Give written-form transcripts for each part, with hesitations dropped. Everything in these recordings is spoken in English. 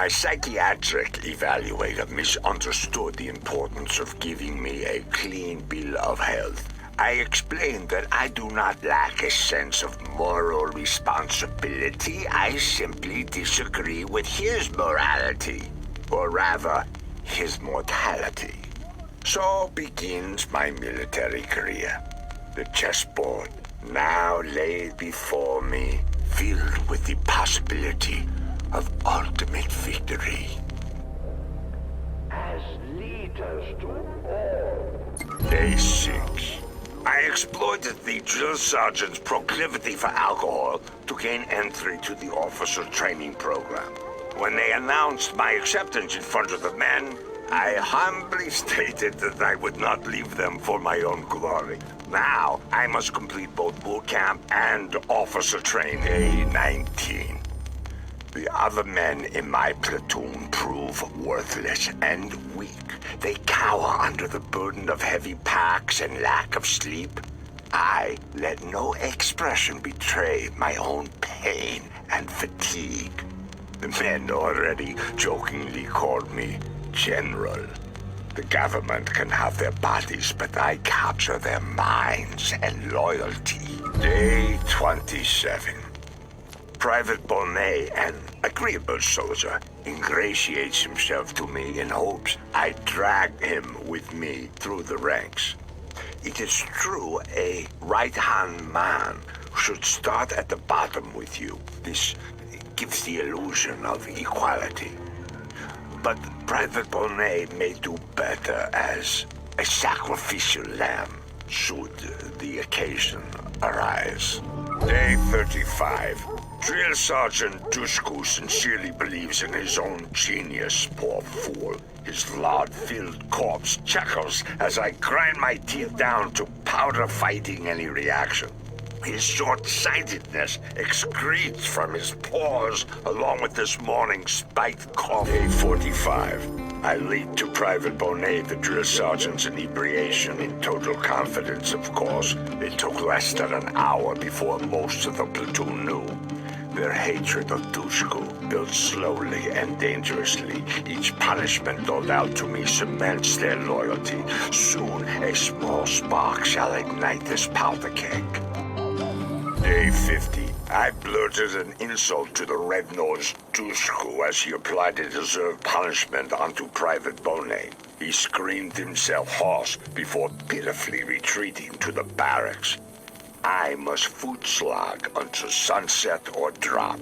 My psychiatric evaluator misunderstood the importance of giving me a clean bill of health. I explained that I do not lack a sense of moral responsibility. I simply disagree with his morality, or rather, his mortality. So begins my military career. The chessboard now laid before me, filled with the possibility of ultimate victory. As leaders do all. Day 6. I exploited the drill sergeant's proclivity for alcohol to gain entry to the officer training program. When they announced my acceptance in front of the men, I humbly stated that I would not leave them for my own glory. Now, I must complete both boot camp and officer training. Day 19. The other men in my platoon prove worthless and weak. They cower under the burden of heavy packs and lack of sleep. I let no expression betray my own pain and fatigue. The men already jokingly called me General. The government can have their bodies, but I capture their minds and loyalty. Day 27. Private Bonnet, an agreeable soldier, ingratiates himself to me in hopes I drag him with me through the ranks. It is true a right-hand man should start at the bottom with you. This gives the illusion of equality. But Private Bonnet may do better as a sacrificial lamb, should the occasion arise. Day 35. Drill Sergeant Dushku sincerely believes in his own genius, poor fool. His lard-filled corpse chuckles as I grind my teeth down to powder fighting any reaction. His short-sightedness excretes from his pores along with this morning's spiked cough. Day 45. I lead to Private Bonnet, the drill sergeant's inebriation, in total confidence, of course. It took less than an hour before most of the platoon knew. Their hatred of Dushku built slowly and dangerously. Each punishment doled out to me cements their loyalty. Soon, a small spark shall ignite this powder keg. Day 50. I blurted an insult to the red-nosed Dushku as he applied a deserved punishment onto Private Bonnet. He screamed himself hoarse before pitifully retreating to the barracks. I must foot slog until sunset or drop.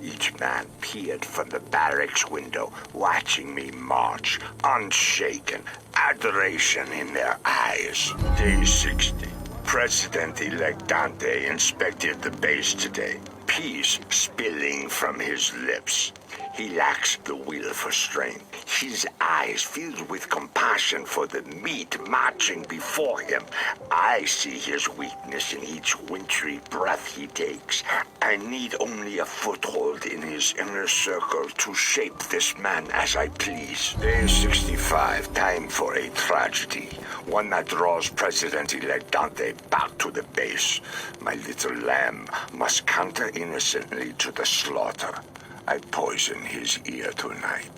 Each man peered from the barracks window, watching me march, unshaken, adoration in their eyes. Day 60. President-elect Dante inspected the base today, peace spilling from his lips. He lacks the will for strength. His eyes filled with compassion for the meat marching before him. I see his weakness in each wintry breath he takes. I need only a foothold in his inner circle to shape this man as I please. Day 65, time for a tragedy. One that draws President-elect Dante back to the base. My little lamb must canter innocently to the slaughter. I poison his ear tonight.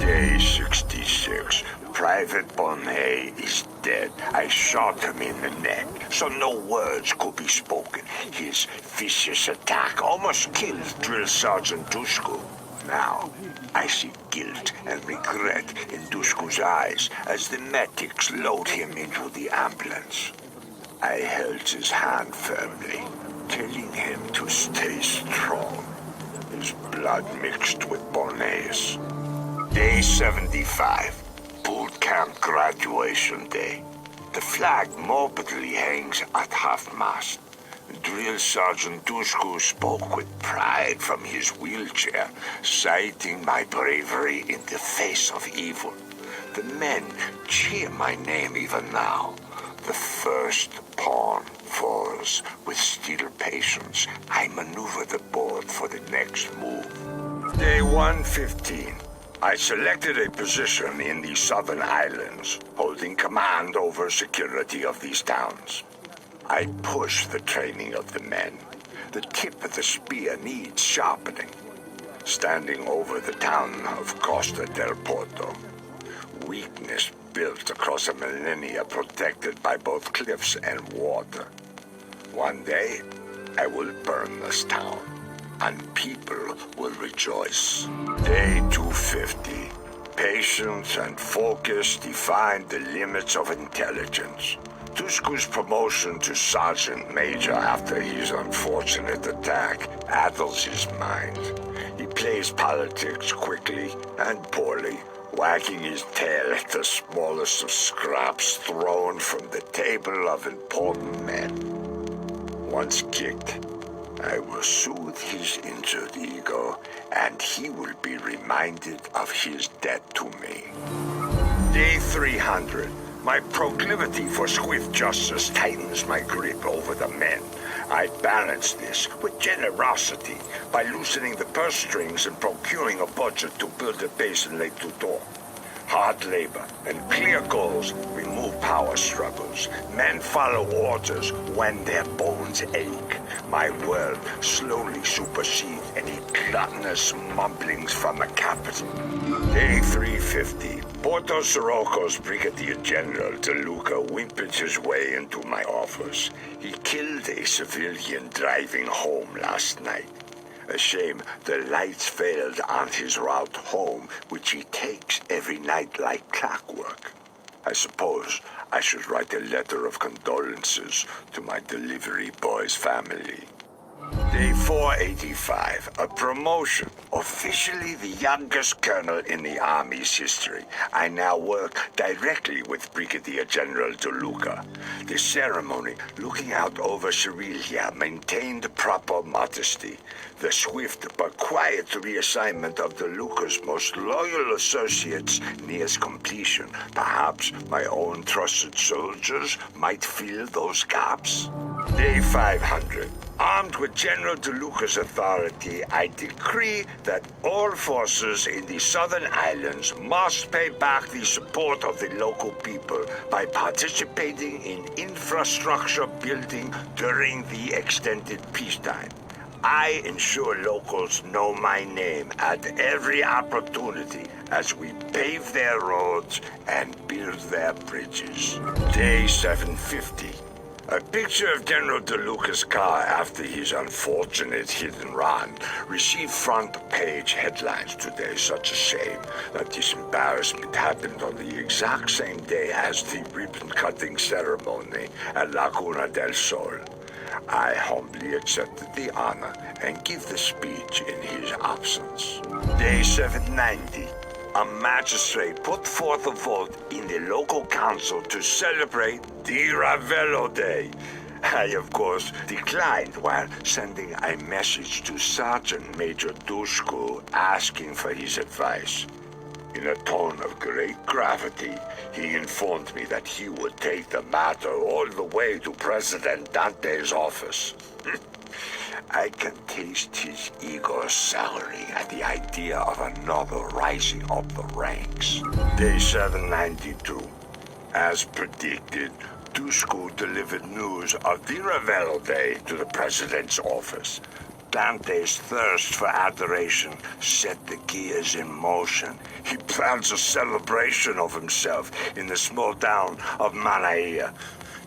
Day 66. Private Bonnet is dead. I shot him in the neck, so no words could be spoken. His vicious attack almost killed Drill Sergeant Dushku. Now, I see guilt and regret in Dushku's eyes as the medics load him into the ambulance. I held his hand firmly, telling him to stay strong. His blood mixed with Bonnet's. Day 75. Boot camp graduation day. The flag morbidly hangs at half-mast. Drill Sergeant Dushku spoke with pride from his wheelchair, citing my bravery in the face of evil. The men cheer my name even now. The first pawn falls with still patience. I maneuver the board for the next move. Day 115. I selected a position in the Southern Islands, holding command over security of these towns. I push the training of the men. The tip of the spear needs sharpening. standing over the town of Costa del Porto. Weakness built across a millennia protected by both cliffs and water. One day, I will burn this town, and people will rejoice. Day 250. Patience and focus define the limits of intelligence. Tuscu's promotion to Sergeant Major after his unfortunate attack addles his mind. He plays politics quickly and poorly, wagging his tail at the smallest of scraps thrown from the table of important men. Once kicked, I will soothe his injured ego, and he will be reminded of his debt to me. Day 300. My proclivity for swift justice tightens my grip over the men. I balance this with generosity by loosening the purse strings and procuring a budget to build a base in Lake Tutor. Hard labor and clear goals remove power struggles. Men follow orders when their bones ache. My word slowly supersedes any gluttonous mumblings from the capital. Day 350. Porto Sirroco's Brigadier General De Luca whimpered his way into my office. He killed a civilian driving home last night. A shame the lights failed on his route home, which he takes every night like clockwork. I suppose I should write a letter of condolences to my delivery boy's family. Day 485, a promotion. Officially the youngest colonel in the Army's history. I now work directly with Brigadier General De Luca. The ceremony, looking out over Sevilla, maintained proper modesty. The swift but quiet reassignment of De Luca's most loyal associates nears completion. Perhaps my own trusted soldiers might fill those gaps. Day 500. Armed with General De Luca's authority, I decree that all forces in the southern islands must pay back the support of the local people by participating in infrastructure building during the extended peacetime. I ensure locals know my name at every opportunity as we pave their roads and build their bridges. Day 750. A picture of General De Luca's car after his unfortunate hit and run received front-page headlines today. Such a shame that this embarrassment happened on the exact same day as the ribbon-cutting ceremony at Laguna del Sol. I humbly accepted the honor and give the speech in his absence. Day 790. A magistrate put forth a vote in the local council to celebrate the Ravello Day. I, of course, declined while sending a message to Sergeant Major Dushku asking for his advice. In a tone of great gravity, he informed me that he would take the matter all the way to President Dante's office. I can taste his ego souring at the idea of another rising up the ranks. Day 792. As predicted, Dushku delivered news of the Ravello Day to the President's office. Dante's thirst for adoration set the gears in motion. He plans a celebration of himself in the small town of Manaia.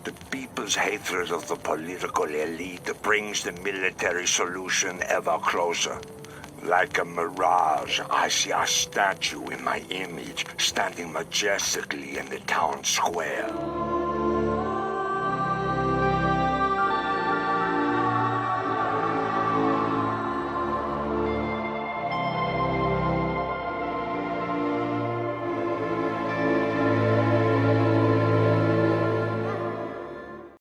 The people's hatred of the political elite brings the military solution ever closer. Like a mirage, I see a statue in my image standing majestically in the town square.